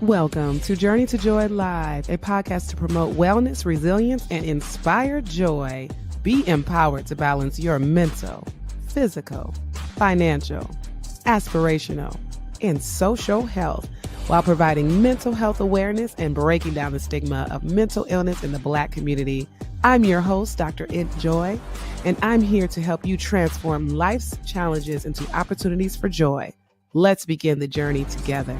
Welcome to Journey to Joy Live, a podcast to promote wellness, resilience, and inspire joy. Be empowered to balance your mental, physical, financial, aspirational, and social health while providing mental health awareness and breaking down the stigma of mental illness in the Black community. I'm your host, Dr. Int Joy, and I'm here to help you transform life's challenges into opportunities for joy. Let's begin the journey together.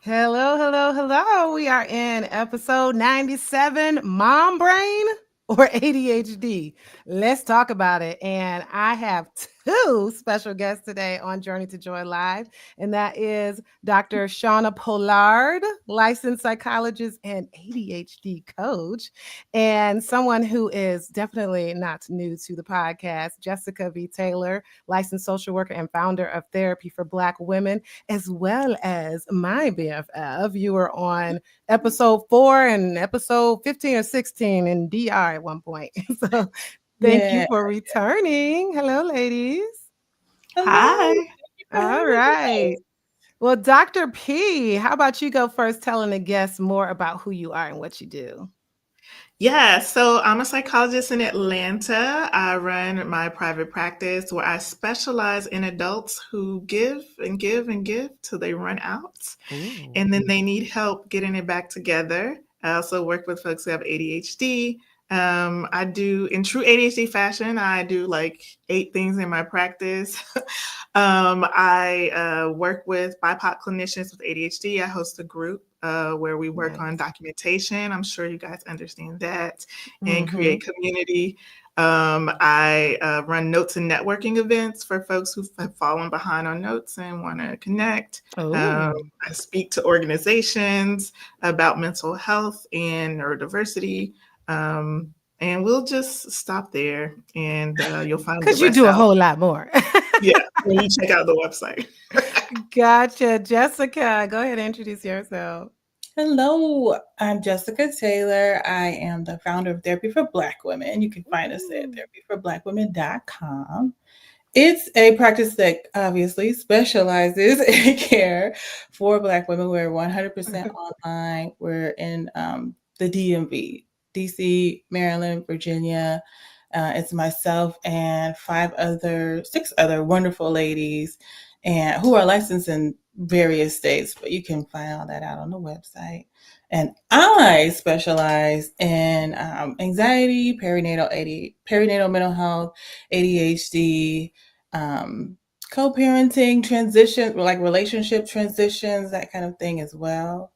Hello. We are in episode 97, Mom Brain or ADHD. Let's talk about it. And I have two special guests today on Journey to Joy Live, and that is Dr. Shauna Pollard, licensed psychologist and ADHD coach, and someone who is definitely not new to the podcast, Jessica V. Taylor, licensed social worker and founder of Therapy for Black Women, as well as my BFF. You were on episode 4 and episode 15 or 16 in DR at one point. So thank you for returning. Hello, ladies. Hello. Hi. All right. Well, Dr. P, how about you go first, telling the guests more about who you are and what you do? Yeah, so I'm a psychologist in Atlanta. I run my private practice where I specialize in adults who give and give and give till they run out. Ooh. And then they need help getting it back together. I also work with folks who have ADHD. I do, in true ADHD fashion, I do like 8 things in my practice. I work with BIPOC clinicians with ADHD. I host a group where we work on documentation. I'm sure you guys understand that, and create community. I run notes and networking events for folks who have fallen behind on notes and want to connect. I speak to organizations about mental health and neurodiversity. And we'll just stop there, and you'll find because you do a whole lot more. Yeah, when you check out the website. Gotcha. Jessica, go ahead and introduce yourself. Hello, I'm Jessica Taylor. I am the founder of Therapy for Black Women. You can find us at therapyforblackwomen.com. It's a practice that obviously specializes in care for Black women. We're 100% online. We're in the DMV, DC, Maryland, Virginia. It's myself and 6 other wonderful ladies and who are licensed in various states, but you can find all that out on the website. And I specialize in anxiety, perinatal mental health, ADHD, co-parenting, transition, like relationship transitions, that kind of thing as well.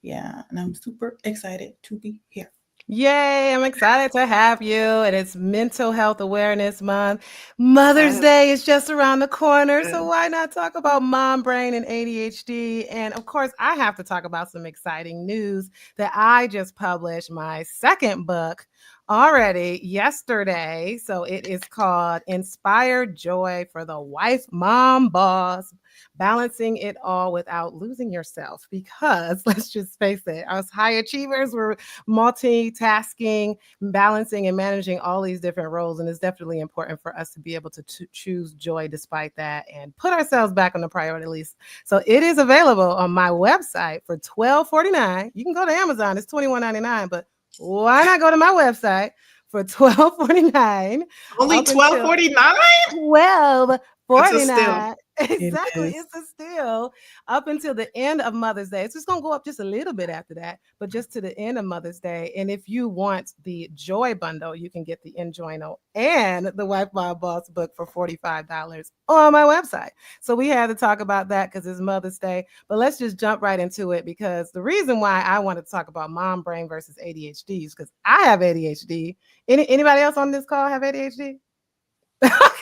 Yeah, and I'm super excited to be here. Yay, I'm excited to have you. And it's Mental Health Awareness Month. Mother's Day is just around the corner. So why not talk about mom brain and ADHD? And of course, I have to talk about some exciting news that I just published my second book already yesterday. So it is called Inspired Joy for the Wife, Mom, Boss, Balancing It All Without Losing Yourself. Because let's just face it, us high achievers, we're multitasking, balancing and managing all these different roles. And it's definitely important for us to be able to choose joy despite that and put ourselves back on the priority list. So it is available on my website for $12.49. You can go to Amazon, it's $21.99, but why not go to my website for $12.49? Only $12.49? $12.49. Exactly. It's a steal up until the end of Mother's Day. It's just going to go up just a little bit after that, but just to the end of Mother's Day. And if you want the Joy Bundle, you can get the Enjoyno and the Wife Mom Boss book for $45 on my website. So we had to talk about that because it's Mother's Day, but let's just jump right into it, because the reason why I wanted to talk about mom brain versus ADHD is because I have ADHD. Anybody else on this call have ADHD?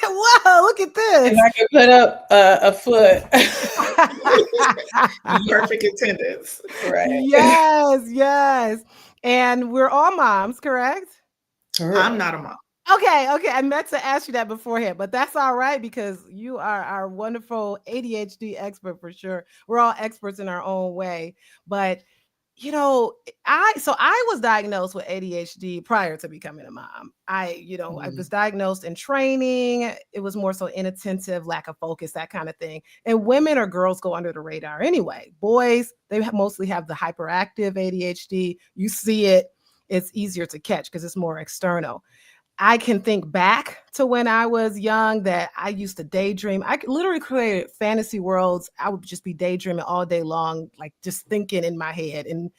Whoa, look at this. If I can put up a foot. Perfect attendance. Right. Yes. And we're all moms, correct? I'm not a mom. Okay. I meant to ask you that beforehand, but that's all right because you are our wonderful ADHD expert for sure. We're all experts in our own way. But I was diagnosed with ADHD prior to becoming a mom. I was diagnosed in training. It was more so inattentive, lack of focus, that kind of thing. And women or girls go under the radar anyway. Boys, they mostly have the hyperactive ADHD. You see it, it's easier to catch because it's more external. I can think back to when I was young that I used to daydream. I literally created fantasy worlds. I would just be daydreaming all day long, like just thinking in my head and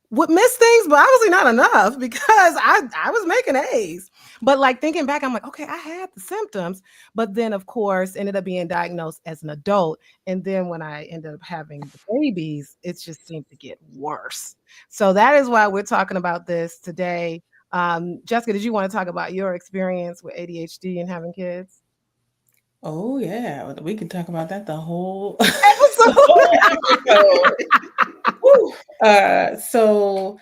would miss things, but obviously not enough because I was making A's. But like thinking back, I'm like, okay, I had the symptoms, but then of course ended up being diagnosed as an adult. And then when I ended up having the babies, it just seemed to get worse. So that is why we're talking about this today. Jessica, did you want to talk about your experience with ADHD and having kids? Oh yeah, we can talk about that the whole, the Episode. whole episode. Woo. So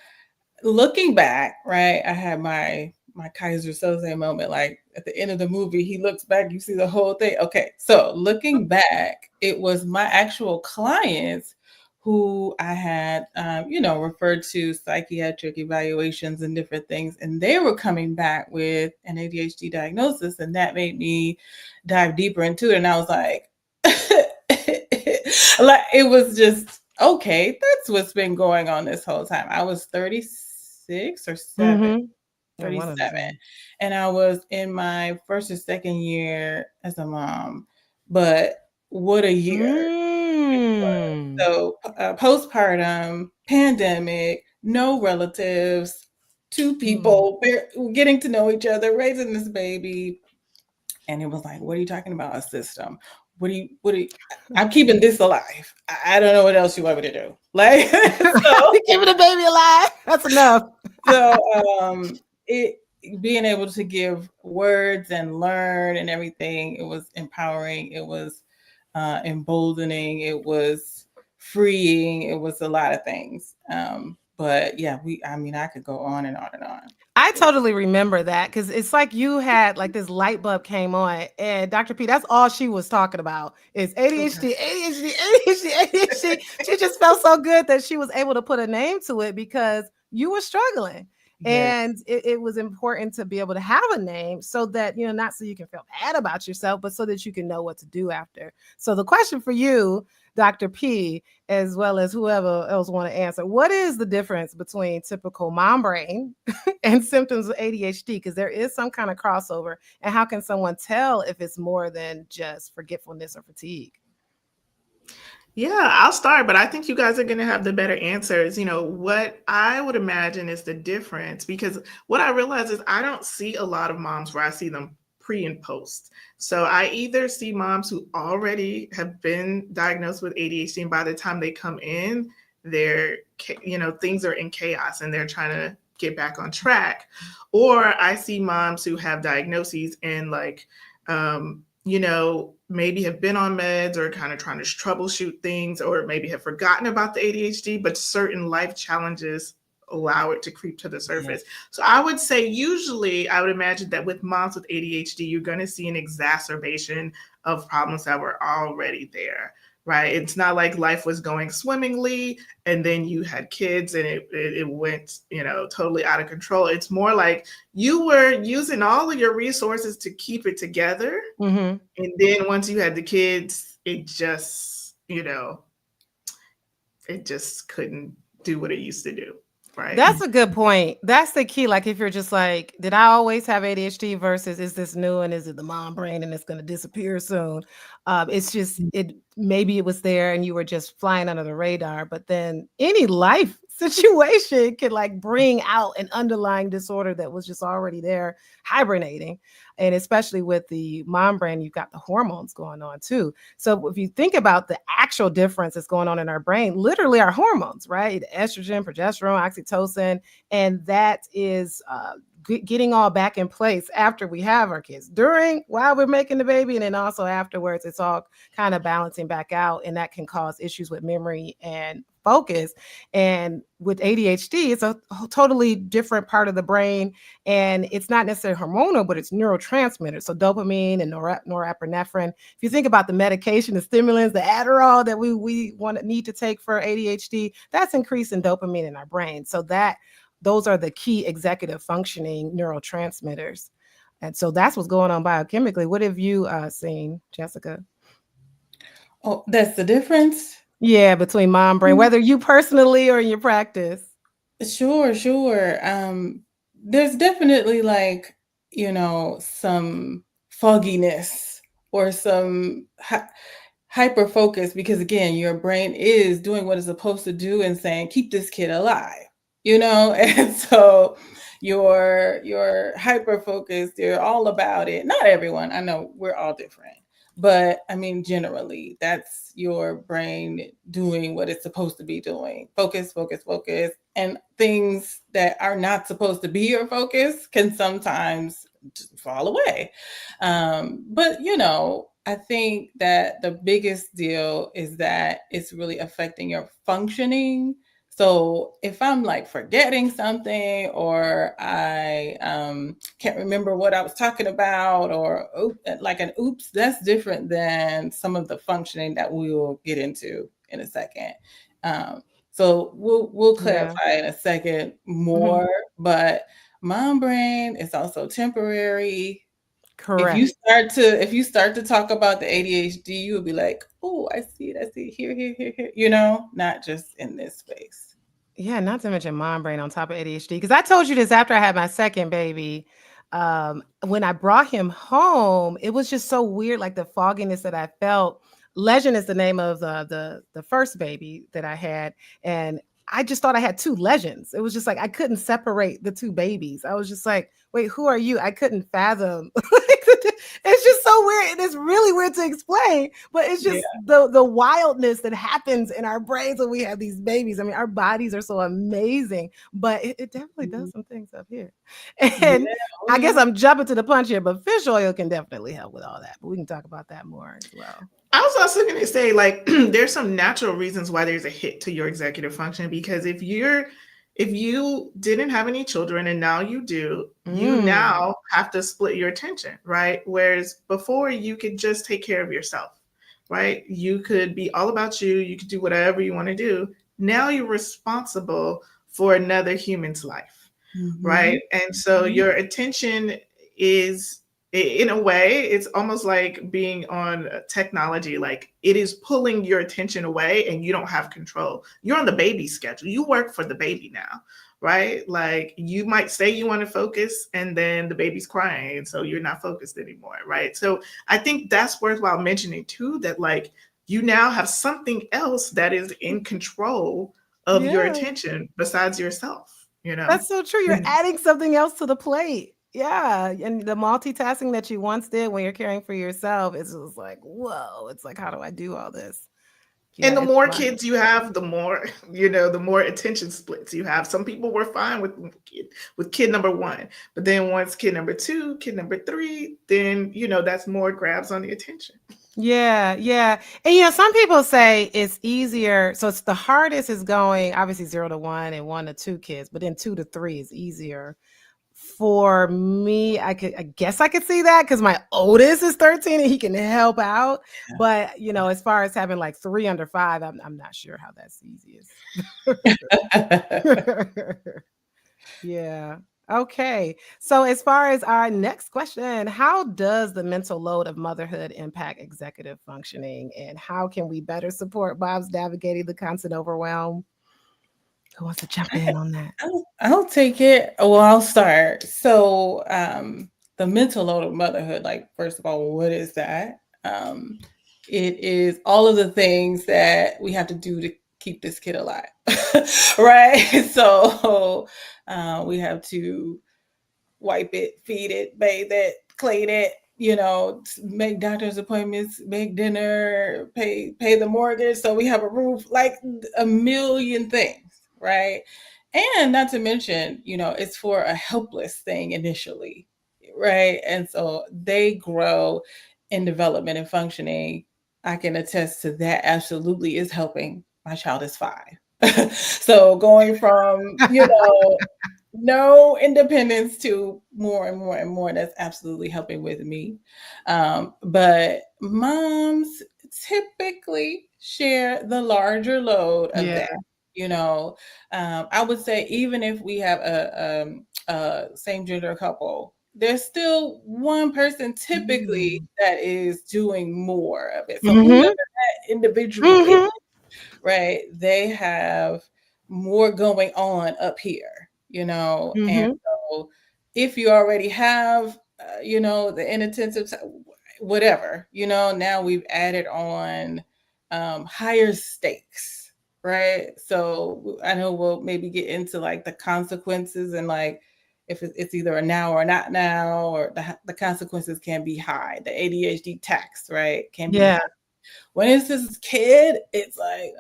looking back, right, I had my Kaiser Soze moment. Like at the end of the movie, he looks back, you see the whole thing. Okay, so looking back, it was my actual clients who I had, referred to psychiatric evaluations and different things, and they were coming back with an ADHD diagnosis, and that made me dive deeper into it. And I was like, like it was just okay. That's what's been going on this whole time. I was 36 or 7. 37. And I was in my first or second year as a mom. But what a year. So postpartum, pandemic, no relatives, 2 people getting to know each other, raising this baby. And it was like, what are you talking about? A system? What do you, I'm keeping this alive. I don't know what else you want me to do. Like, so keeping the baby alive. That's enough. So it being able to give words and learn and everything, it was empowering, it was emboldening, it was freeing, it was a lot of things. But yeah, I could go on and on and on. I totally remember that because it's like you had like this light bulb came on, and Dr. P, that's all she was talking about is ADHD, ADHD, ADHD, ADHD. She just felt so good that she was able to put a name to it because you were struggling. And it was important to be able to have a name so that, not so you can feel bad about yourself, but so that you can know what to do after. So the question for you, Dr. P, as well as whoever else want to answer, what is the difference between typical mom brain and symptoms of ADHD? Because there is some kind of crossover. And how can someone tell if it's more than just forgetfulness or fatigue? Yeah, I'll start, but I think you guys are going to have the better answers. What I would imagine is the difference, because what I realize is I don't see a lot of moms where I see them pre and post. So I either see moms who already have been diagnosed with ADHD, and by the time they come in, things are in chaos and they're trying to get back on track. Or I see moms who have diagnoses and maybe have been on meds or kind of trying to troubleshoot things, or maybe have forgotten about the ADHD, but certain life challenges allow it to creep to the surface. Yeah. So I would say usually I would imagine that with moms with ADHD, you're going to see an exacerbation of problems that were already there, right? It's not like life was going swimmingly and then you had kids and it went, totally out of control. It's more like you were using all of your resources to keep it together. Mm-hmm. And then once you had the kids, it just couldn't do what it used to do. Right. That's a good point. That's the key. Like if you're just like, did I always have ADHD versus is this new and is it the mom brain and it's going to disappear soon? It's just, maybe it was there and you were just flying under the radar, but then any life situation could like bring out an underlying disorder that was just already there hibernating. And especially with the mom brain, you've got the hormones going on too. So if you think about the actual difference that's going on in our brain, literally our hormones, right? Estrogen, progesterone, oxytocin, and that is getting all back in place after we have our kids. While we're making the baby, and then also afterwards, it's all kind of balancing back out, and that can cause issues with memory and focus. And with ADHD, it's a totally different part of the brain. And it's not necessarily hormonal, but it's neurotransmitters. So dopamine and norepinephrine. If you think about the medication, the stimulants, the Adderall that we need to take for ADHD, that's increasing dopamine in our brain. So those are the key executive functioning neurotransmitters. And so that's what's going on biochemically. What have you seen, Jessica? Oh, that's the difference? Yeah, between mom brain, whether you personally or in your practice. Sure, sure. There's definitely like, some fogginess or some hyper focus because again, your brain is doing what it's supposed to do and saying, keep this kid alive, and so you're hyper focused, you're all about it. Not everyone, I know we're all different. But I mean, generally, that's your brain doing what it's supposed to be doing. Focus, focus, focus. And things that are not supposed to be your focus can sometimes just fall away. But, I think that the biggest deal is that it's really affecting your functioning. So if I'm like forgetting something or I can't remember what I was talking about or like an oops, that's different than some of the functioning that we will get into in a second. So we'll clarify in a second more, but mom brain is also temporary. Correct. If you start to talk about the ADHD, you will be like, oh, I see it, here, not just in this space. Yeah, not to mention mom brain on top of ADHD. Because I told you this after I had my second baby. When I brought him home, it was just so weird, like the fogginess that I felt. Legend is the name of the first baby that I had, and I just thought I had two legends. It was just like I couldn't separate the two babies. I was just like, wait, who are you? I couldn't fathom. It's just so weird, and it's really weird to explain. But it's just the wildness that happens in our brains when we have these babies. I mean, our bodies are so amazing, but it definitely does some things up here. And I guess I'm jumping to the punch here, but fish oil can definitely help with all that. But we can talk about that more as well. I was also going to say, like, there's some natural reasons why there's a hit to your executive function, because if you didn't have any children and now you do, you now have to split your attention, right? Whereas before you could just take care of yourself, right? You could be all about you. You could do whatever you want to do. Now you're responsible for another human's life, right? And so your attention is, in a way, it's almost like being on technology. Like it is pulling your attention away and you don't have control. You're on the baby schedule. You work for the baby now, right? Like you might say you want to focus and then the baby's crying. And so you're not focused anymore, right? So I think that's worthwhile mentioning too, that like you now have something else that is in control of your attention besides yourself, That's so true. You're adding something else to the plate. Yeah. And the multitasking that you once did when you're caring for yourself is just like, whoa, it's like, how do I do all this? And the more kids you have, the more, the more attention splits you have. Some people were fine with kid number one, but then once kid number two, kid number three, then, that's more grabs on the attention. Yeah, yeah. And some people say it's easier. So it's the hardest is going obviously 0 to 1 and 1 to 2 kids, but then 2 to 3 is easier. For me, I guess I could see that because my oldest is 13 and he can help out. But as far as having like 3 under 5, I'm not sure how that's easiest. Yeah. Okay. So as far as our next question, how does the mental load of motherhood impact executive functioning, and how can we better support Bob's navigating the constant overwhelm? Who wants to jump in on that? I'll take it. Well, I'll start. So the mental load of motherhood, like, first of all, what is that? It is all of the things that we have to do to keep this kid alive, right? So we have to wipe it, feed it, bathe it, clean it, make doctor's appointments, make dinner, pay the mortgage so we have a roof, like a million things, right? And not to mention, it's for a helpless thing initially, right? And so they grow in development and functioning. I can attest to that. Absolutely is helping. My child is 5. So going from, no independence to more and more and more, that's absolutely helping with me. But moms typically share the larger load of Yeah. that. I would say even if we have a same gender couple, there's still one person typically that is doing more of it. So whoever Mm-hmm. that individual is, Mm-hmm. right? They have more going on up here, and Mm-hmm. so if you already have, the inattentive, whatever, now we've added on higher stakes, right? So I know we'll maybe get into like the consequences and like if it's either a now or not now, or the consequences can be high. The ADHD tax, right, can be high. Yeah. When it's this kid, it's like,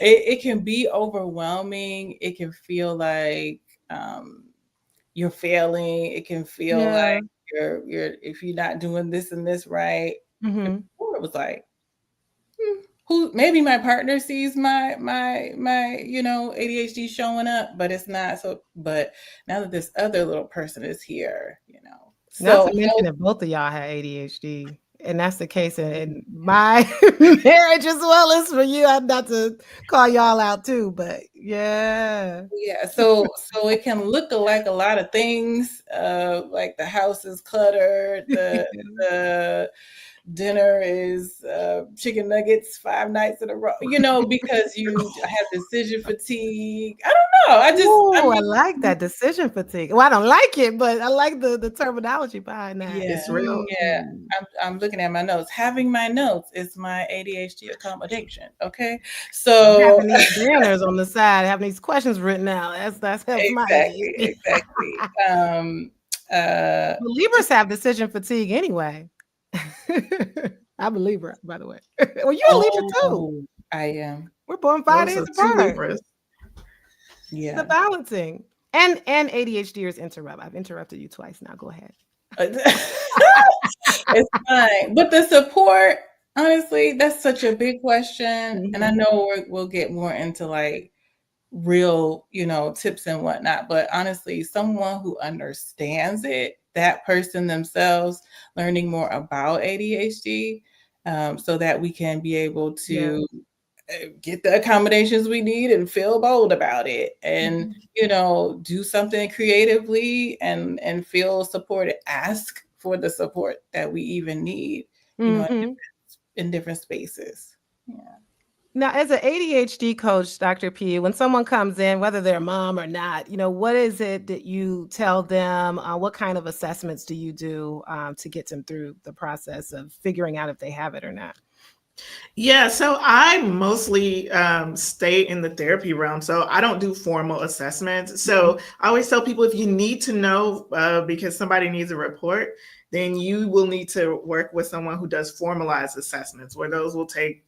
it can be overwhelming. It can feel like you're failing. It can feel Yeah. like you're if you're not doing this and this right. Mm-hmm. Before it was like, who maybe my partner sees my ADHD showing up, but it's not so. But now that this other little person is here, Not so to mention that both of y'all had ADHD, and that's the case in my marriage as well as for you. I'm not to call y'all out too, but yeah. yeah, so it can look like a lot of things. Like the house is cluttered, the dinner is chicken nuggets 5 nights in a row. Because you have decision fatigue. I don't know. I Ooh, I mean, like that decision fatigue. Well, I don't like it, but I like the terminology behind that. yeah, It's real. yeah. Mm. I'm looking at my notes. Having my notes is my ADHD accommodation. Okay, I'm so having these banners on the side, having these questions written out. That's my exactly, ADHD. exactly. Uh, Well, Libras have decision fatigue anyway. I'm a Libra, by the way. Well, you're a Libra too. oh, I am. We're born 5 days So two apart. Libras. The Yeah. balancing. And ADHDers interrupt. I've interrupted you twice now. Go ahead. It's fine. But the support, honestly, that's such a big question. And I Mhm. know we'll get more into like real, tips and whatnot. But honestly, someone who understands it, that person themselves, learning more about ADHD, so that we can be able Yeah. to get the accommodations we need and feel bold about it, and Mhm. do something creatively and feel supported, ask for the support that we even need, Mhm. in different spaces. Yeah. Now, as an ADHD coach, Dr. P, when someone comes in, whether they're a mom or not, what is it that you tell them? What kind of assessments do you do to get them through the process of figuring out if they have it or not? Yeah, so I mostly stay in the therapy realm. So I don't do formal assessments. So I always tell people if you need to know because somebody needs a report, then you will need to work with someone who does formalized assessments, where those will take,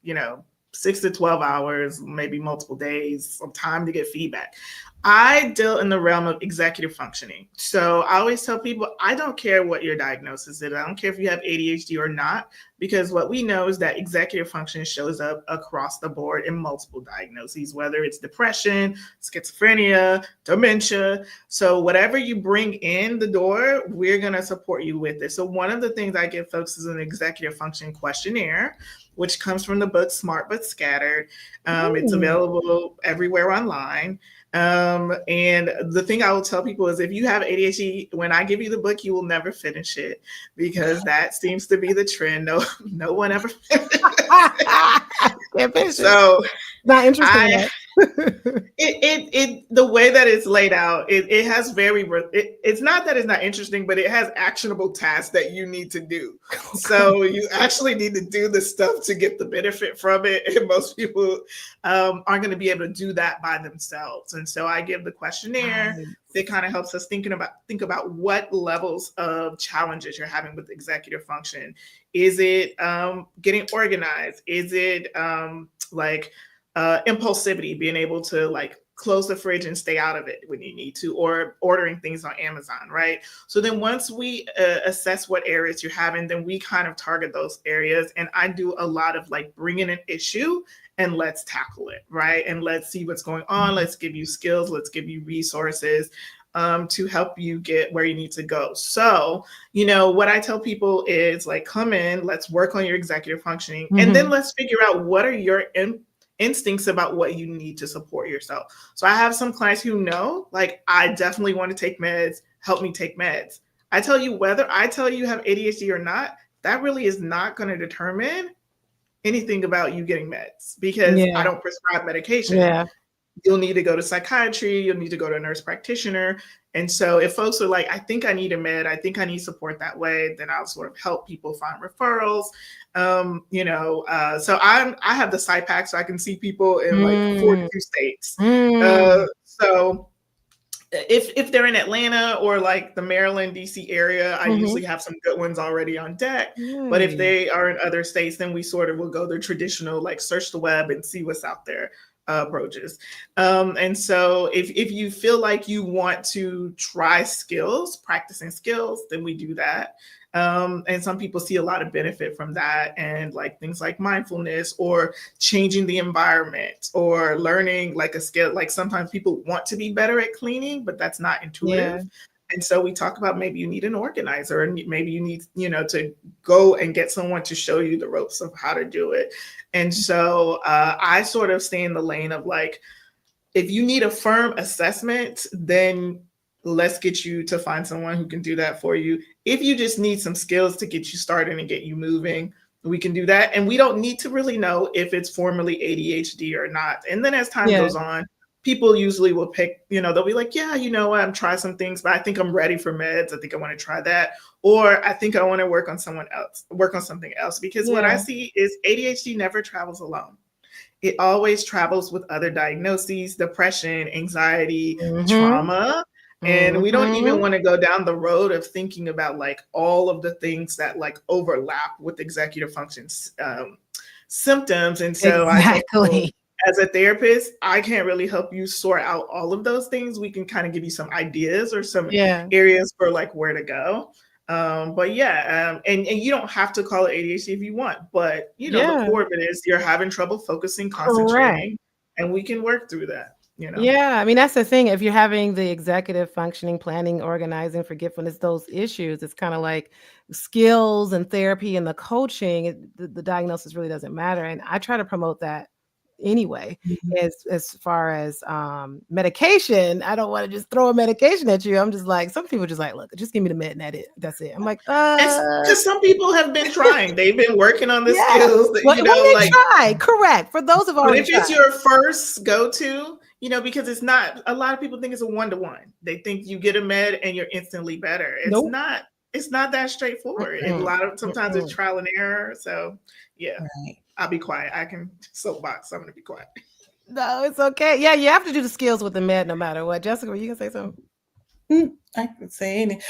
6 to 12 hours, maybe multiple days of time to get feedback. I deal in the realm of executive functioning. So I always tell people, I don't care what your diagnosis is. I don't care if you have ADHD or not, because what we know is that executive function shows up across the board in multiple diagnoses, whether it's depression, schizophrenia, dementia. So whatever you bring in the door, we're going to support you with it. So one of the things I give folks is an executive function questionnaire, which comes from the book Smart But Scattered. It's available everywhere online. And the thing I will tell people is if you have ADHD, when I give you the book, you will never finish it, because that seems to be the trend. No one ever finishes. Can't finish it. So Not interesting I enough. the way that it's laid out, it has it's not that it's not interesting, but it has actionable tasks that you need to do. So you actually need to do the stuff to get the benefit from it, and most people aren't going to be able to do that by themselves. And so I give the questionnaire Right. that kind of helps us think about what levels of challenges you're having with executive function. Is it getting organized? Is it like impulsivity, being able to like close the fridge and stay out of it when you need to, or ordering things on Amazon, right? So then once we assess what areas you're having, then we kind of target those areas. And I do a lot of like bringing an issue and let's tackle it, right? And let's see what's going on. Let's give you skills. Let's give you resources to help you get where you need to go. So, what I tell people is like, come in, let's work on your executive functioning, and then let's figure out what are your instincts about what you need to support yourself. So I have some clients who know, like, I definitely want to take meds, help me take meds. I tell you, whether I tell you have ADHD or not, that really is not going to determine anything about you getting meds, because I don't prescribe medication. Yeah. You'll need to go to psychiatry, you'll need to go to a nurse practitioner. And so if folks are like, I think I need a med, I think I need support that way, then I'll sort of help people find referrals. So I have the SciPack, so I can see people in like 42 states. So if they're in Atlanta or like the Maryland, DC area, I usually have some good ones already on deck. But if they are in other states, then we sort of will go the traditional, like search the web and see what's out there approaches. And so if you feel like you want to try practicing skills, then we do that. And some people see a lot of benefit from that, and like things like mindfulness or changing the environment or learning like a skill. Like sometimes people want to be better at cleaning, but that's not intuitive. And so we talk about maybe you need an organizer, and maybe you need, to go and get someone to show you the ropes of how to do it. And so I sort of stay in the lane of like, if you need a firm assessment, then let's get you to find someone who can do that for you. If you just need some skills to get you started and get you moving, we can do that. And we don't need to really know if it's formally ADHD or not. And then as time goes on, people usually will pick, they'll be like, yeah, I'm trying some things, but I think I'm ready for meds. I think I want to try that. Or I think I want to work on something else. Because what I see is ADHD never travels alone. It always travels with other diagnoses, depression, anxiety, trauma. And we don't even want to go down the road of thinking about like all of the things that like overlap with executive function symptoms. And so I tell people, as a therapist, I can't really help you sort out all of those things. We can kind of give you some ideas or some areas for like where to go. And you don't have to call it ADHD if you want, but the core of it is you're having trouble focusing, concentrating, and we can work through that. Yeah, I mean, that's the thing. If you're having the executive functioning, planning, organizing, forgetfulness, those issues, it's kind of like skills and therapy and the coaching, the diagnosis really doesn't matter. And I try to promote that anyway. As far as medication, I don't want to just throw a medication at you. I'm just like, some people just like, look, just give me the med and that's it. I'm like, because some people have been trying, they've been working on the skills that, try. Correct. For those of us, but if it's your first go-to, because it's not, a lot of people think it's a one-to-one. They think you get a med and you're instantly better. It's not that straightforward. And sometimes it's trial and error. So I'll be quiet. I can soapbox. I'm going to be quiet. No, it's okay. Yeah, you have to do the skills with the med no matter what. Jessica, were you going to say something? I can say anything.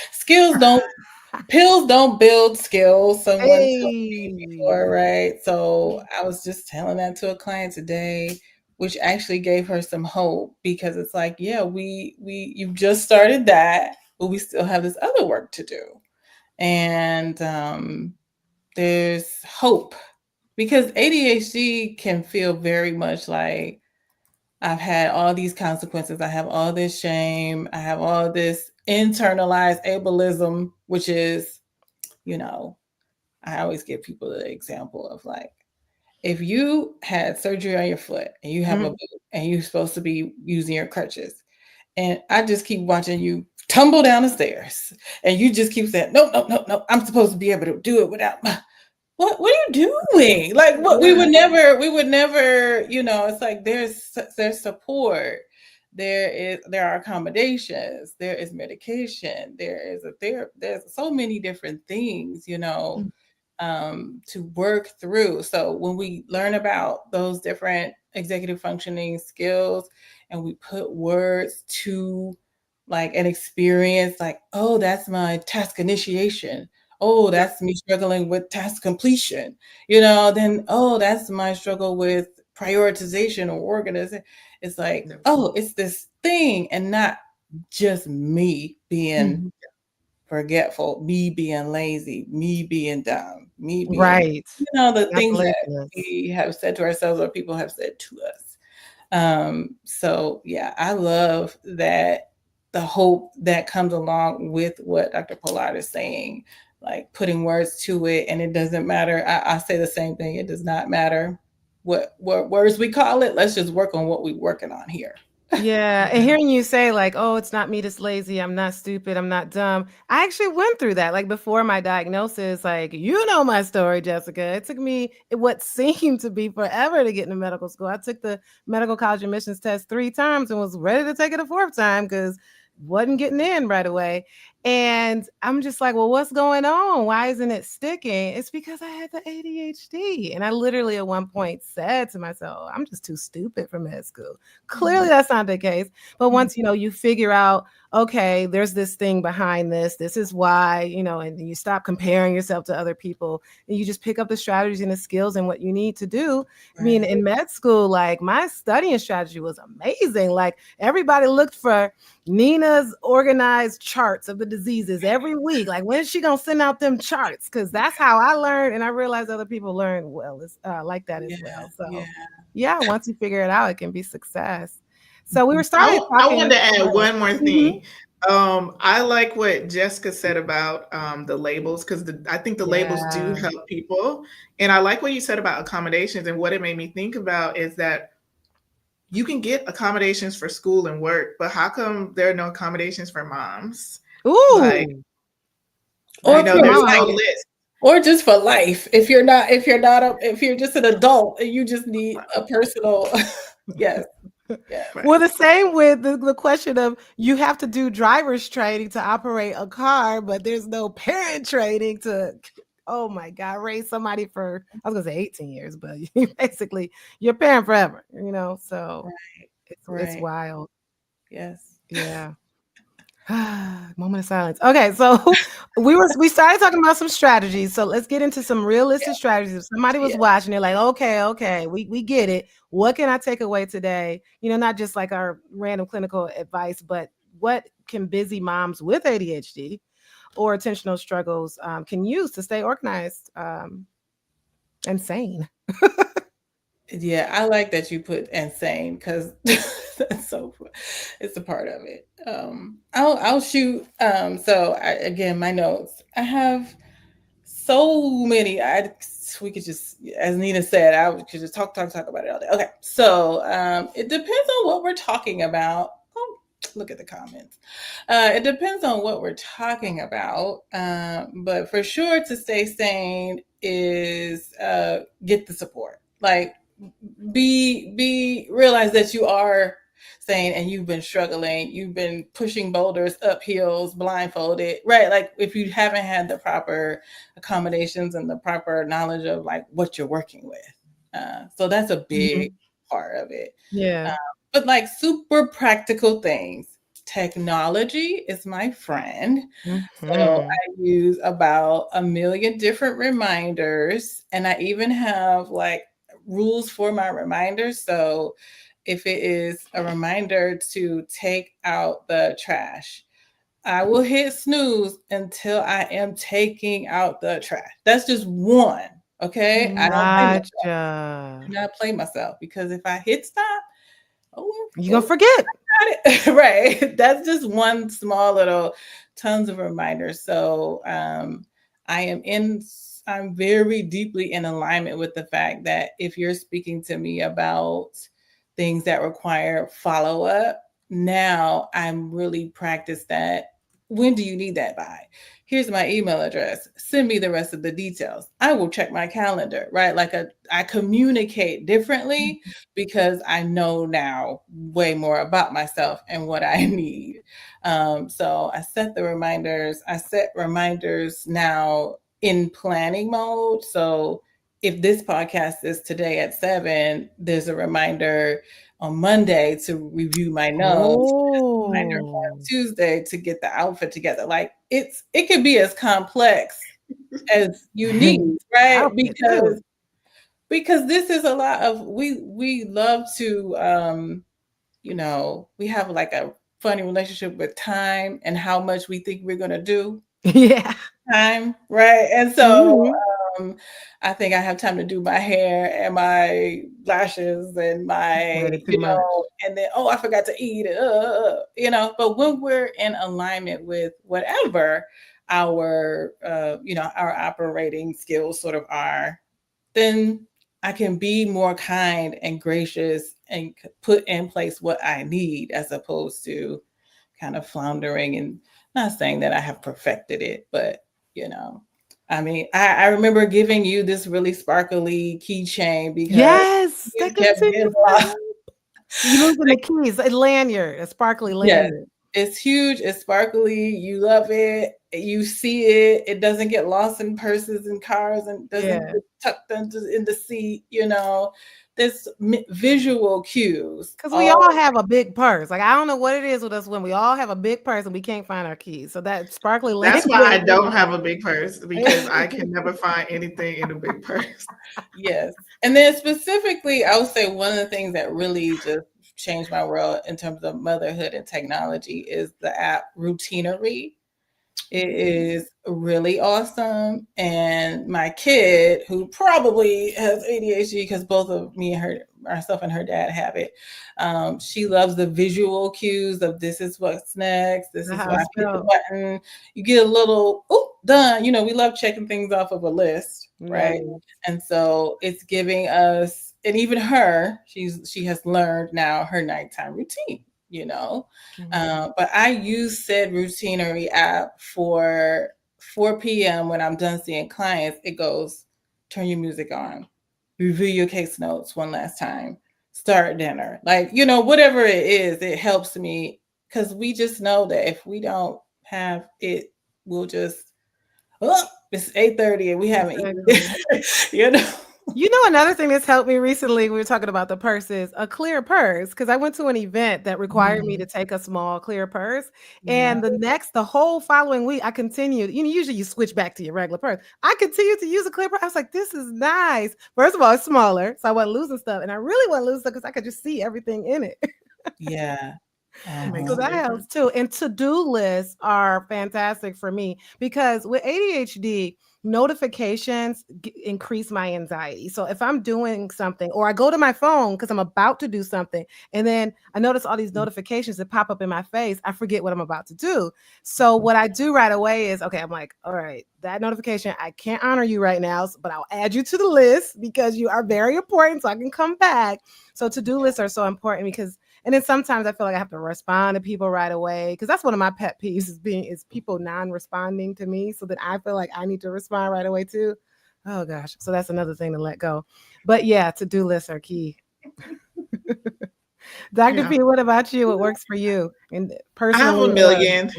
Pills don't build skills. Someone told me before, right? So I was just telling that to a client today, which actually gave her some hope, because it's like, you've just started that, but we still have this other work to do. And there's hope, because ADHD can feel very much like, I've had all these consequences. I have all this shame. I have all this internalized ableism, which is, I always give people the example of like, if you had surgery on your foot and you have a boot and you're supposed to be using your crutches, and I just keep watching you tumble down the stairs and you just keep saying, no, I'm supposed to be able to do it without what are you doing? Like what we would never, it's like there's support. There are accommodations, there is medication, there's so many different things, to work through. So when we learn about those different executive functioning skills and we put words to like an experience, like, oh, that's my task initiation. Oh, that's me struggling with task completion, then, oh, that's my struggle with prioritization or organization. It's like, oh, it's this thing, and not just me being forgetful, me being lazy, me being dumb, me being, Right. the Not the things that laziness. we have said to ourselves or people have said to us. So yeah, I love that, the hope that comes along with what Dr. Pollard is saying, like putting words to it. And it doesn't matter. I say the same thing. It does not matter what words we call it. Let's just work on what we're working on here. Yeah, and hearing you say like, "Oh, it's not me that's lazy. I'm not stupid. I'm not dumb." I actually went through that. Like before my diagnosis, like you know my story, Jessica. It took me what seemed to be forever to get into medical school. I took the medical college admissions test 3 times and was ready to take it a 4th time because wasn't getting in right away. And I'm just like, well, what's going on? Why isn't it sticking? It's because I had the ADHD. And I literally at one point said to myself, I'm just too stupid for med school. Clearly that's not the case. But once, you figure out, okay, there's this thing behind this. This is why, and you stop comparing yourself to other people and you just pick up the strategies and the skills and what you need to do. I mean, in med school, like my studying strategy was amazing. Like everybody looked for Nina's organized charts of the diseases every week. Like, when's she gonna send out them charts? Because that's how I learned, and I realized other people learn well like that as well. So, yeah, once you figure it out, it can be success. So we were starting I talking. wanted to add one more thing. I like what Jessica said about the labels, because I think the labels do help people. And I like what you said about accommodations. And what it made me think about is that you can get accommodations for school and work, but how come there are no accommodations for moms? Ooh. Like, or there's no list. Or just for life. If you're just an adult and you just need a personal, yes. Yeah. Well, the same with the question of you have to do driver's training to operate a car, but there's no parent training to, oh my God, raise somebody for, I was going to say 18 years, but basically you're a parent forever, so it's wild. Yes. Yeah. Moment of silence. Okay, so we started talking about some strategies. So let's get into some realistic strategies. If somebody was watching it, like, okay, we get it. What can I take away today? Not just like our random clinical advice, but what can busy moms with ADHD or attentional struggles can use to stay organized and sane? Yeah, I like that you put insane, because that's so fun. It's a part of it. I'll shoot. Again, my notes. I have so many. We could just, as Nina said, I could just talk about it all day. Okay, so it depends on what we're talking about. Oh, look at the comments. It depends on what we're talking about, but for sure, to stay sane is get the support. Like, realize that you are sane and you've been struggling, you've been pushing boulders up hills blindfolded, right? Like, if you haven't had the proper accommodations and the proper knowledge of like what you're working with, so that's a big part of it. But like super practical things, technology is my friend. So I use about 1 million different reminders, and I even have like rules for my reminders. So if it is a reminder to take out the trash, I will hit snooze until I am taking out the trash. That's just one. Okay. I don't play myself. Do not play myself, because if I hit stop, you're gonna forget. Right. That's just one small little, tons of reminders. So I'm very deeply in alignment with the fact that if you're speaking to me about things that require follow-up, now I'm really practiced that. When do you need that by? Here's my email address. Send me the rest of the details. I will check my calendar, right? Like I communicate differently because I know now way more about myself and what I need. So I set the reminders. I set reminders now in planning mode. So if this podcast is today at 7, there's a reminder on Monday to review my notes. Reminder on Tuesday to get the outfit together. Like, it could be as complex as you need, right? Because because this is a lot of we love to we have like a funny relationship with time and how much we think we're going to do Yeah. time, right? And so Mhm. I think I have time to do my hair and my lashes and my, Said it too much. and then, oh, I forgot to eat it, but when we're in alignment with whatever our operating skills sort of are, then I can be more kind and gracious and put in place what I need as opposed to kind of floundering, and not saying that I have perfected it, but I mean, I remember giving you this really sparkly keychain because Yes, it that kept continues getting to lost. help. You losing the keys, a lanyard, a sparkly Yes, lanyard. it's huge, it's sparkly, you love it, you see it, it doesn't get lost in purses and cars and doesn't Yeah. get tucked in the seat, This visual cues. Because we All all have a big purse. Like, I don't know what it is with us when we all have a big purse and we can't find our keys. So that sparkly That's lanyard why I really don't have a helps. big purse, because I can never find anything in a big purse. Yes. And then specifically, I would say one of the things that really just changed my world in terms of motherhood and technology is the app Routinery. It is really awesome. And my kid, who probably has ADHD because both of me and myself and her dad have it, she loves the visual cues of this is what's next. This The is when I house hit the felt. button. You get a little, oh, done. We love checking things off of a list, right? Yes. And so it's giving us, and even her, she has learned now her nighttime routine, but I use said Routinery app for 4 p.m. when I'm done seeing clients. It goes, turn your music on, review your case notes one last time, start dinner. Like, whatever it is, it helps me because we just know that if we don't have it, we'll just, oh, it's 8:30 and we haven't Exactly. eaten. Another thing that's helped me recently, we were talking about the purses, a clear purse, because I went to an event that required me to take a small clear purse. Yeah. And the whole following week, I continued, usually you switch back to your regular purse. I continued to use a clear purse. I was like, this is nice. First of all, it's smaller, so I wasn't losing stuff. And I really wasn't losing stuff because I could just see everything in it. Yeah. It makes So a that helps difference. too. And to-do lists are fantastic for me because with ADHD, notifications increase my anxiety. So if I'm doing something or I go to my phone because I'm about to do something and then I notice all these notifications that pop up in my face, I forget what I'm about to do. So what I do right away is, okay, I'm like, all right, that notification, I can't honor you right now, but I'll add you to the list because you are very important so I can come back. So to-do lists are so important because and then sometimes I feel like I have to respond to people right away because that's one of my pet peeves is people non-responding to me. So that I feel like I need to respond right away too. Oh gosh. So that's another thing to let go. But yeah, to-do lists are key. Dr. Yeah. P, what about you? What works for you and I have a personally? million.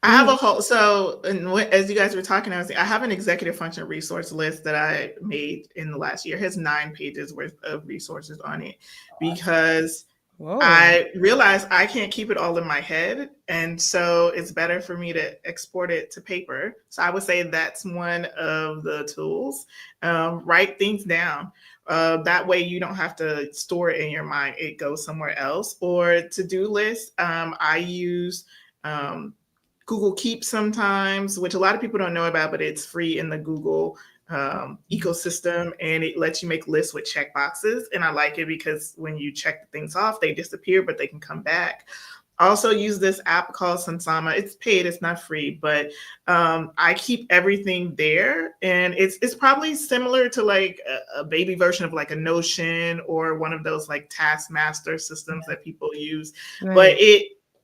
I have a Mhm. whole, so, and as you guys were talking, I have an executive function resource list that I made in the last year. It has 9 pages worth of resources on it because Whoa. I realized I can't keep it all in my head. And so it's better for me to export it to paper. So I would say that's one of the tools. Write things down. That way you don't have to store it in your mind. It goes somewhere else. Or to-do list. I use Google Keep sometimes, which a lot of people don't know about, but it's free in the Google ecosystem, and it lets you make lists with check boxes. And I like it because when you check things off, they disappear, but they can come back. I also use this app called Sansama. It's paid, it's not free, but I keep everything there. And it's probably similar to like a baby version of like a Notion or one of those like Taskmaster systems that people use. Right. But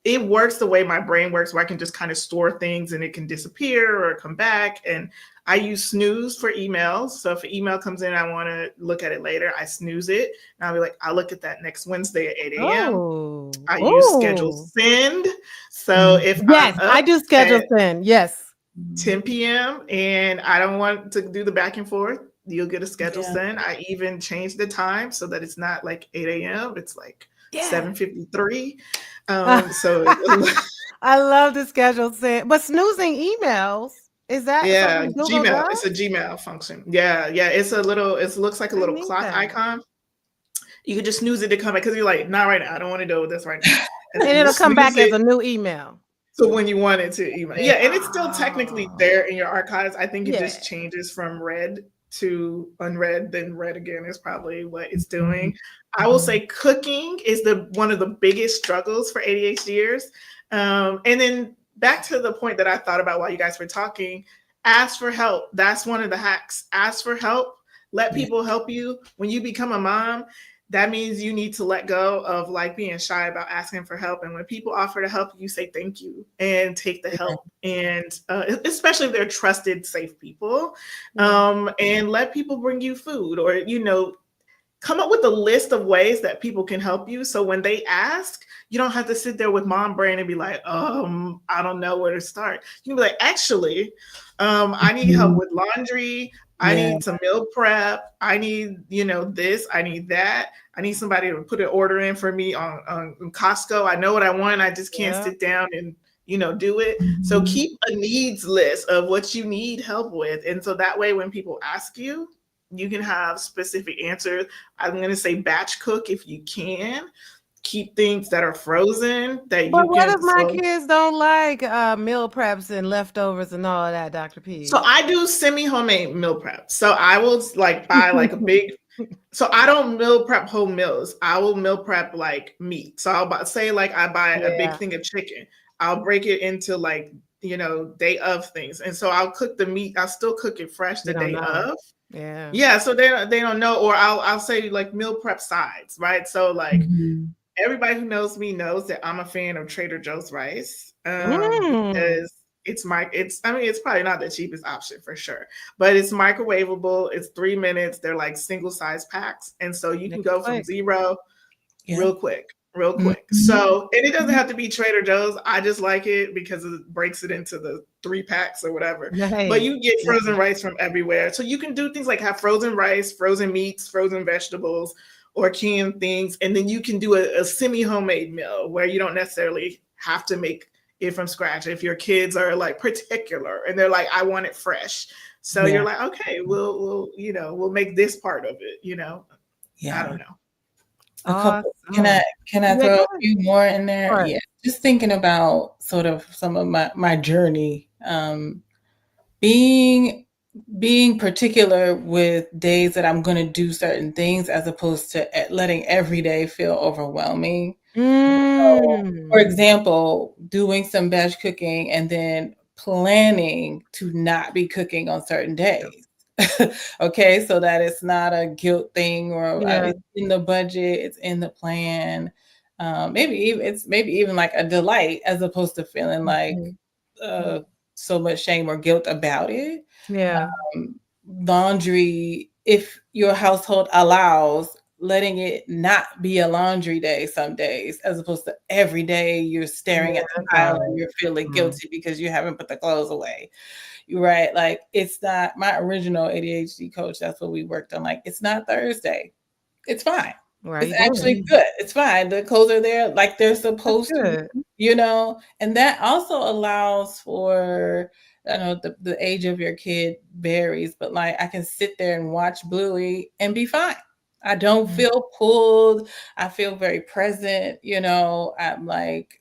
it works the way my brain works, where I can just kind of store things and it can disappear or come back. And I use snooze for emails. So if an email comes in, I want to look at it later, I snooze it. And I'll be like, I'll look at that next Wednesday at 8 a.m. Oh. I use schedule send. So if Yes, I'm up I do schedule at send. Yes. 10 p.m. and I don't want to do the back and forth, you'll get a schedule Yeah. send. I even change the time so that it's not like 8 a.m. It's like Yeah. 7:53. I love the schedule send, but snoozing emails. Is that Yeah, something Google Gmail. does? It's a Gmail function. Yeah, yeah. It's a little. It looks like a I little need clock that. icon. You could just snooze it to come back because you're like, not right now. I don't want to deal with this right now. And And then you it'll come snooze back as it a new email. to when you want it to email. Yeah, and it's still technically Oh. there in your archives. I think it Yeah. just changes from read to unread, then read again is probably what it's doing. I will say cooking is the one of the biggest struggles for ADHDers. And then back to the point that I thought about while you guys were talking, ask for help. That's one of the hacks. Ask for help. Let people help you. When you become a mom, that means you need to let go of like being shy about asking for help. And when people offer to help you, say thank you and take the help. And especially if they're trusted, safe people, and let people bring you food or, come up with a list of ways that people can help you. So when they ask, you don't have to sit there with mom brain and be like, I don't know where to start. You can be like, actually, I need help with laundry. I need some meal prep. I need, this, I need that. I need somebody to put an order in for me on Costco. I know what I want. I just can't sit down and, do it. So keep a needs list of what you need help with. And so that way, when people ask you, you can have specific answers. I'm going to say batch cook if you can. Keep things that are frozen that But you what can. if my kids don't like meal preps and leftovers and all of that, Dr. P? So I do semi-homemade meal prep. So I will buy like a big. So I don't meal prep whole meals. I will meal prep like meat. So I'll say I buy a big thing of chicken. I'll break it into day of things, and so I'll cook the meat. I'll still cook it fresh the day of. Yeah, so they don't know, or I'll say like meal prep sides, right? So everybody who knows me knows that I'm a fan of Trader Joe's rice, because it's probably not the cheapest option for sure, but it's microwavable. It's 3 minutes. They're like single size packs, and so you can go from zero real quick. So, and it doesn't have to be Trader Joe's. I just like it because it breaks it into the 3 packs or whatever. But you get frozen rice from everywhere. So you can do things like have frozen rice, frozen meats, frozen vegetables, or canned things. And then you can do a semi-homemade meal where you don't necessarily have to make it from scratch. If your kids are like particular and they're like, I want it fresh. So you're like, okay, we'll make this part of it, I don't know. Can I throw a few more in there? Right. Yeah, just thinking about sort of some of my journey, being particular with days that I'm going to do certain things as opposed to letting every day feel overwhelming. So, for example, doing some batch cooking and then planning to not be cooking on certain days. Okay, so that it's not a guilt thing or it's in the budget, it's in the plan. Maybe even like a delight as opposed to feeling like so much shame or guilt about it. Laundry, if your household allows, letting it not be a laundry day some days, as opposed to every day you're staring at the pile and you're feeling guilty because you haven't put the clothes away. You're right. Like, it's not my original ADHD coach. That's what we worked on. Like, it's not Thursday. It's fine. Right. It's actually good. It's fine. The clothes are there like they're supposed to be, and that also allows for, I know the age of your kid varies, but like I can sit there and watch Bluey and be fine. I don't feel pulled. I feel very present. I'm like,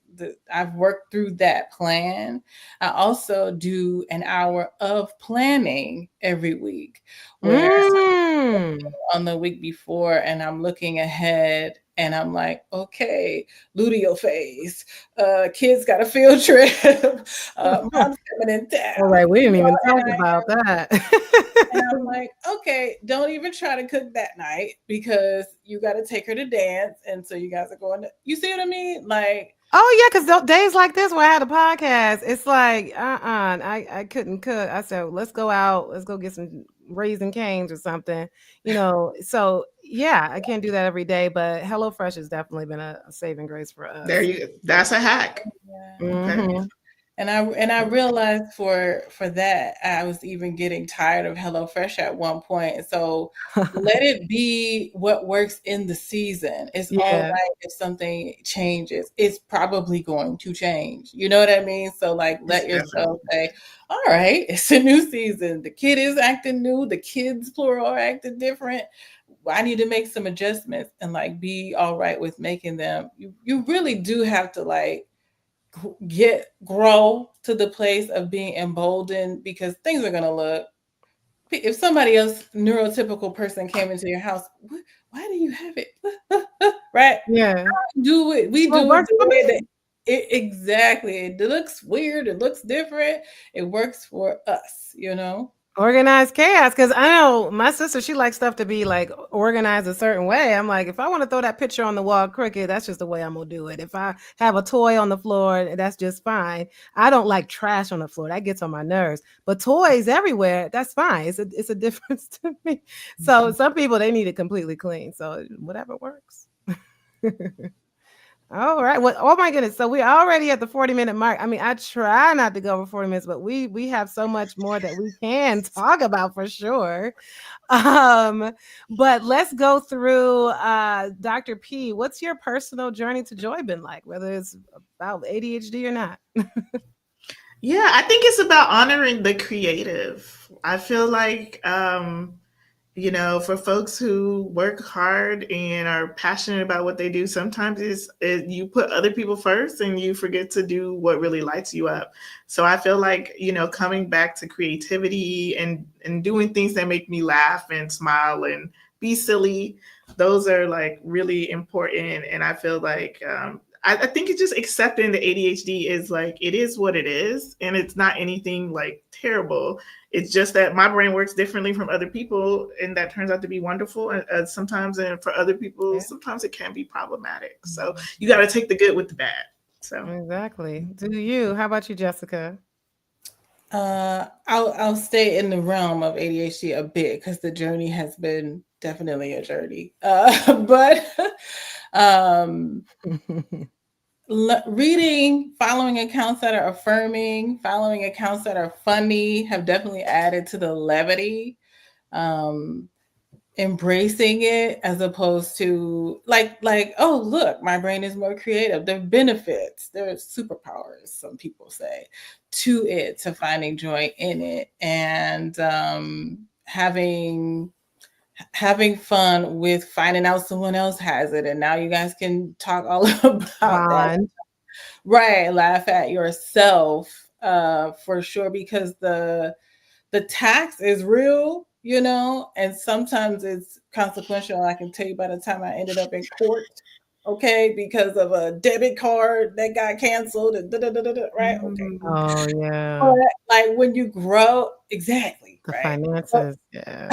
I've worked through that plan. I also do an hour of planning every week where on the week before, and I'm looking ahead and I'm like, okay, luteal phase, kids got a field trip, mom's coming in town. All right, we didn't even talk about that. And I'm like, okay, don't even try to cook that night because you got to take her to dance. And so you guys are going to, you see what I mean? Like, oh yeah, because days like this where I had a podcast, it's like, I couldn't cook. I said, let's go out, let's go get some Raising Cane's or something, So yeah, I can't do that every day, but HelloFresh has definitely been a saving grace for us. That's a hack. Okay. And I realized for that I was even getting tired of HelloFresh at one point. So let it be what works in the season. It's all Yeah. right if something changes. It's probably going to change. You know what I mean? So like It's let yourself definitely. say, all right, it's a new season. The kid is acting new, the kids plural are acting different. I need to make some adjustments and like be all right with making them. You really do have to like grow to the place of being emboldened because things are going to look, if somebody else neurotypical person came into your house, why do you have it? Right? Yeah. Do it. We Well, it do it works the for way me. that exactly. It looks weird. It looks different. It works for us, you know? Organized chaos, because I know my sister, she likes stuff to be like organized a certain way. I'm like, if I want to throw that picture on the wall crooked, that's just the way I'm gonna do it. If I have a toy on the floor, that's just fine. I don't like trash on the floor. That gets on my nerves. But toys everywhere, that's fine. It's a difference to me. So some people, they need it completely clean. So whatever works. All right. Well, oh my goodness. So we're already at the 40-minute mark. I mean, I try not to go over 40 minutes, but we have so much more that we can talk about for sure. Um, but let's go through Dr. P. What's your personal journey to joy been like, whether it's about ADHD or not? Yeah, I think it's about honoring the creative. I feel like for folks who work hard and are passionate about what they do, sometimes you put other people first and you forget to do what really lights you up. So I feel like, coming back to creativity and doing things that make me laugh and smile and be silly, those are like really important. And I feel like, I think it's just accepting the ADHD is like, it is what it is. And it's not anything like terrible. It's just that my brain works differently from other people, and that turns out to be wonderful. And sometimes, and for other people, Yeah, sometimes it can be problematic. So you got to take the good with the bad. So exactly. Do you? How about you, Jessica? I'll stay in the realm of ADHD a bit because the journey has been definitely a journey. But um, reading, following accounts that are affirming, following accounts that are funny have definitely added to the levity. Um, Embracing it as opposed to like oh look, my brain is more creative. There are benefits, there are superpowers, some people say, to it, to finding joy in it, and having fun with finding out someone else has it, and now you guys can talk all about that. Bond. Right, laugh at yourself, for sure, because the tax is real, and sometimes it's consequential. I can tell you by the time I ended up in court, okay, because of a debit card that got canceled and right? Okay. mm, Oh, yeah. But like when you grow, exactly, The right? finances. Yeah.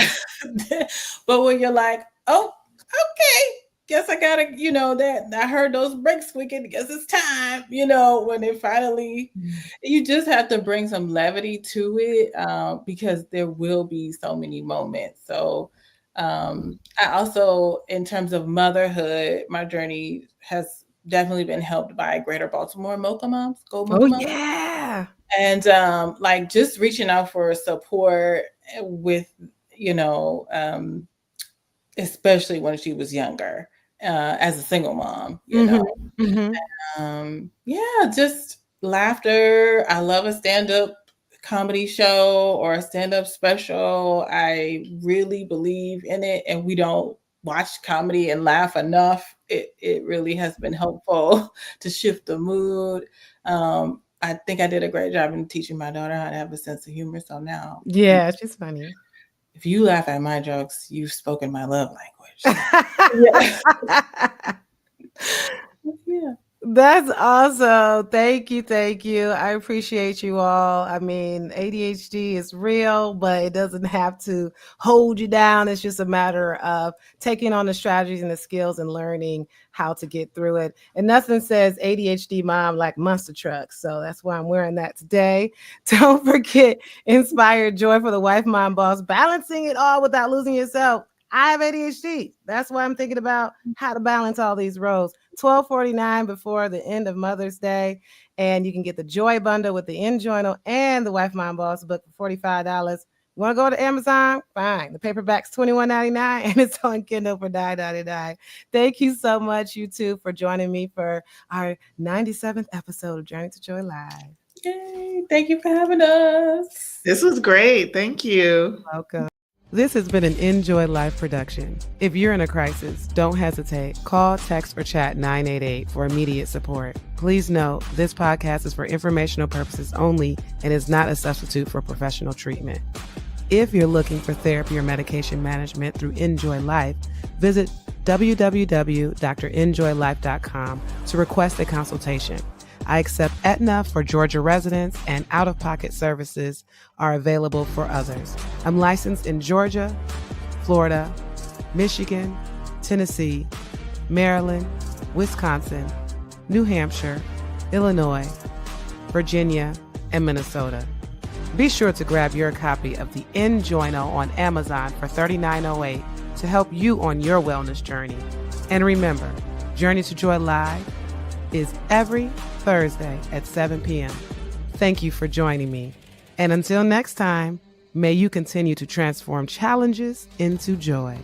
But when you're like, oh, okay, guess I gotta, that I heard those brakes squeaking, guess it's time, when it finally, you just have to bring some levity to it, because there will be so many moments. So I also, in terms of motherhood, my journey has definitely been helped by Greater Baltimore Mocha Moms, Go Oh, Mocha Moms. yeah. And like just reaching out for support with, you know, um, especially when she was younger, as a single mom, Hmm. Hmm. yeah, just laughter. I love a stand-up comedy show or a stand-up special. I really believe in it, and we don't watch comedy and laugh enough. It really has been helpful to shift the mood. I think I did a great job in teaching my daughter how to have a sense of humor. So now, Yeah, she's funny. if you laugh at my jokes, you've spoken my love language. So yeah, yeah. That's awesome. Thank you. Thank you. I appreciate you all. I mean, ADHD is real, but it doesn't have to hold you down. It's just a matter of taking on the strategies and the skills and learning how to get through it. And nothing says ADHD mom like monster trucks. So that's why I'm wearing that today. Don't forget, inspired joy for the wife, mom, boss, balancing it all without losing yourself. I have ADHD. That's why I'm thinking about how to balance all these roles. $12.49 before the end of Mother's Day. And you can get the Joy Bundle with the Enjoyno and the Wife Mom Boss book for $45. You want to go to Amazon? Fine. The paperback's $21.99 and it's on Kindle for $9.99. Thank you so much, you two, for joining me for our 97th episode of Journey to Joy Live. Yay. Thank you for having us. This was great. Thank you. Welcome. This has been an Enjoy Life production. If you're in a crisis, don't hesitate. Call, text, or chat 988 for immediate support. Please note, this podcast is for informational purposes only and is not a substitute for professional treatment. If you're looking for therapy or medication management through Enjoy Life, visit www.drenjoylife.com to request a consultation. I accept Aetna for Georgia residents, and out-of-pocket services are available for others. I'm licensed in Georgia, Florida, Michigan, Tennessee, Maryland, Wisconsin, New Hampshire, Illinois, Virginia, and Minnesota. Be sure to grab your copy of the Enjoyno on Amazon for $39.08 to help you on your wellness journey. And remember, Journey to Joy Live is every Thursday at 7 p.m. Thank you for joining me. And until next time, may you continue to transform challenges into joy.